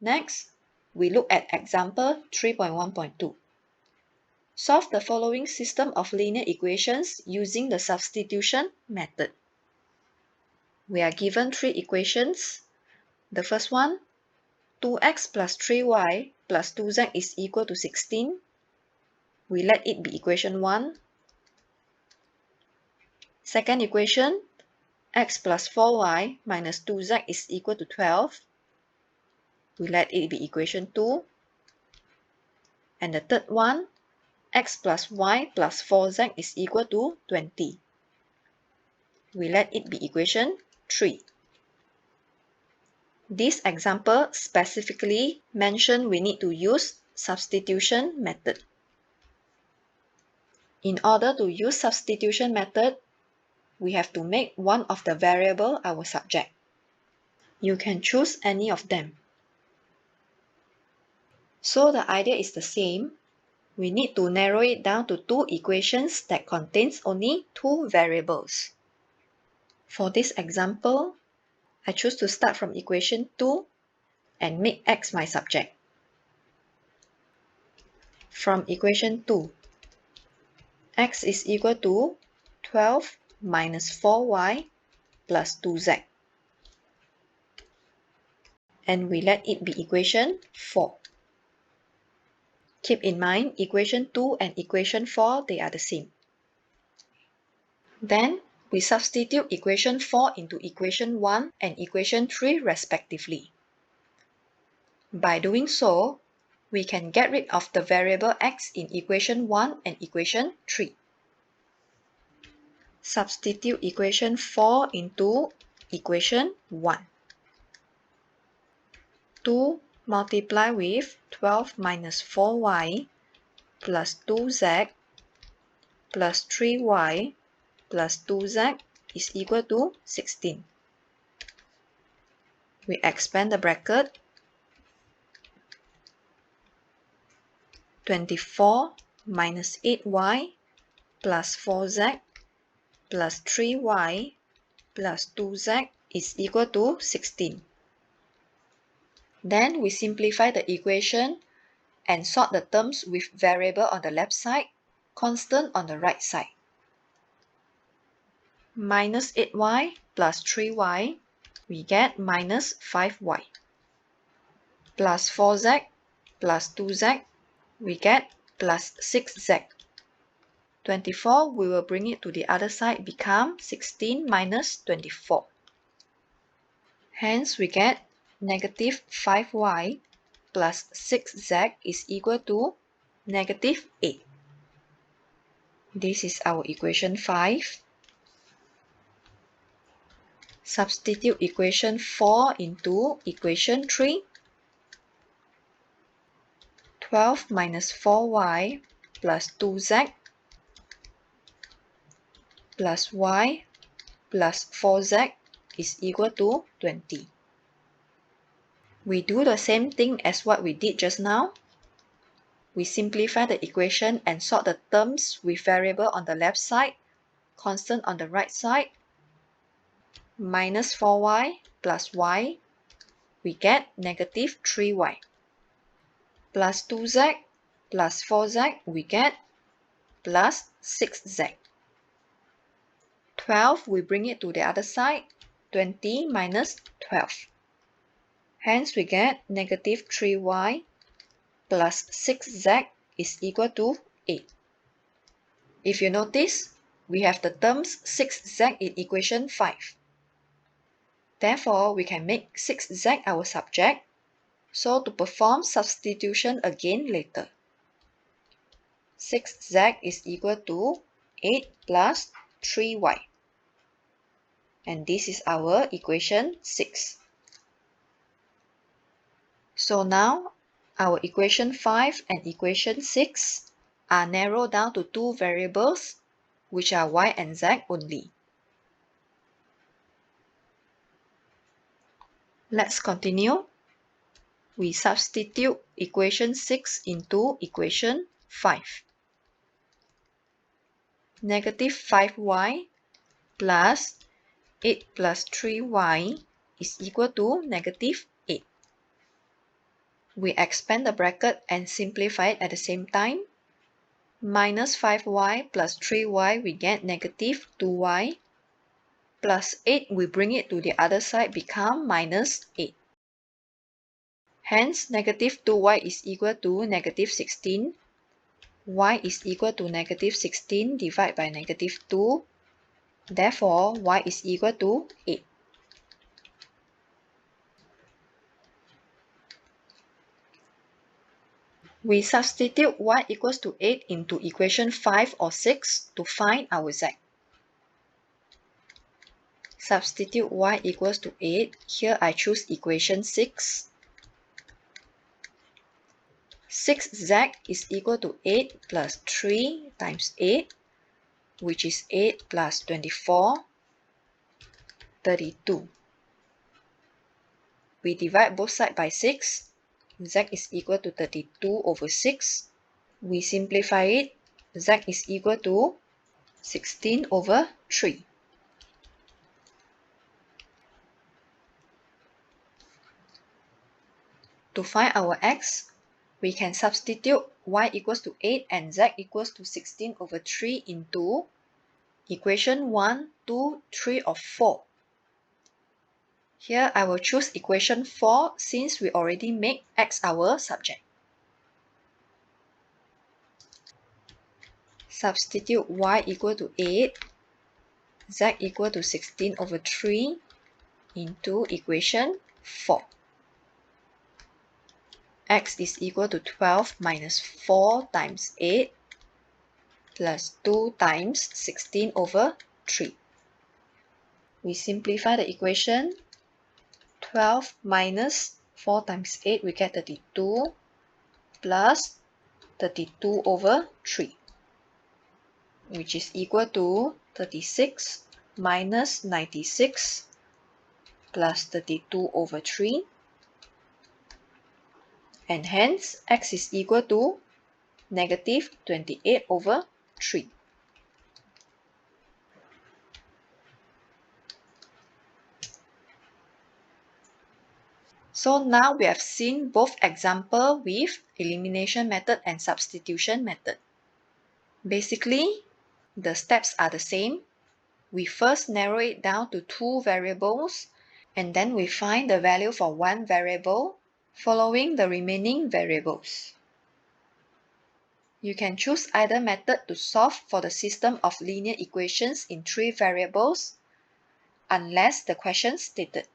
Next, we look at example 3.1.2. Solve the following system of linear equations using the substitution method. We are given three equations. The first one, 2x plus 3y plus 2z is equal to 16. We let it be equation 1. Second equation, x plus 4y minus 2z is equal to 12. We let it be equation 2. And the third one, x plus y plus 4z is equal to 20. We let it be equation 3. This example specifically mentioned we need to use substitution method. In order to use substitution method, we have to make one of the variable our subject. You can choose any of them. So the idea is the same. We need to narrow it down to two equations that contains only two variables. For this example, I choose to start from equation 2 and make x my subject. From equation 2, x is equal to 12 minus 4y plus 2z. And we let it be equation 4. Keep in mind, equation 2 and equation 4, they are the same. Then, we substitute equation 4 into equation 1 and equation 3 respectively. By doing so, we can get rid of the variable x in equation 1 and equation 3. Substitute equation 4 into equation 1. 2 multiply with 12 minus 4y plus 2z plus 3y plus 2z is equal to 16. We expand the bracket. 24 minus 8y plus 4z plus 3y plus 2z is equal to 16. Then we simplify the equation and sort the terms with variable on the left side, constant on the right side. Minus 8y plus 3y, we get minus 5y. Plus 4z plus 2z, we get plus 6z. 24, we will bring it to the other side, become 16 minus 24. Hence, we get negative 5y plus 6z is equal to negative 8. This is our equation 5. Substitute equation 4 into equation 3. 12 minus 4y plus 2z plus y plus 4z is equal to 20. We do the same thing as what we did just now. We simplify the equation and sort the terms with variable on the left side, constant on the right side. Minus 4y plus y, we get negative 3y. Plus 2z plus 4z, we get plus 6z. 12, we bring it to the other side, 20 minus 12. Hence, we get negative 3y plus 6z is equal to 8. If you notice, we have the terms 6z in equation 5. Therefore, we can make 6z our subject, so to perform substitution again later. 6z is equal to 8 plus 3y. And this is our equation 6. So now, our equation 5 and equation 6 are narrowed down to two variables, which are y and z only. Let's continue. We substitute equation 6 into equation 5. Negative 5y plus 8 plus 3y is equal to negative 8. We expand the bracket and simplify it at the same time. Minus 5y plus 3y, we get negative 2y. Plus 8, we bring it to the other side, become minus 8. Hence, negative 2y is equal to negative 16. Y is equal to negative 16 divided by negative 2. Therefore, y is equal to 8. We substitute y equals to 8 into equation 5 or 6 to find our z. Substitute y equals to 8. Here I choose equation 6. 6z is equal to 8 plus 3 times 8, which is 8 plus 24, 32. We divide both sides by 6. Z is equal to 32 over 6. We simplify it. Z is equal to 16 over 3. To find our x, we can substitute y equals to 8 and z equals to 16 over 3 into equation 1, 2, 3, or 4. Here I will choose equation 4 since we already make x our subject. Substitute y equal to 8, z equal to 16 over 3 into equation 4. X is equal to 12 minus 4 times 8 plus 2 times 16 over 3. We simplify the equation. 12 minus 4 times 8, we get 32 plus 32 over 3, which is equal to 36 minus 96 plus 32 over 3. And hence, x is equal to negative 28 over 3. So now we have seen both example with elimination method and substitution method. Basically, the steps are the same. We first narrow it down to 2 variables, and then we find the value for one variable, following the remaining variables. You can choose either method to solve for the system of linear equations in 3 variables, unless the question stated.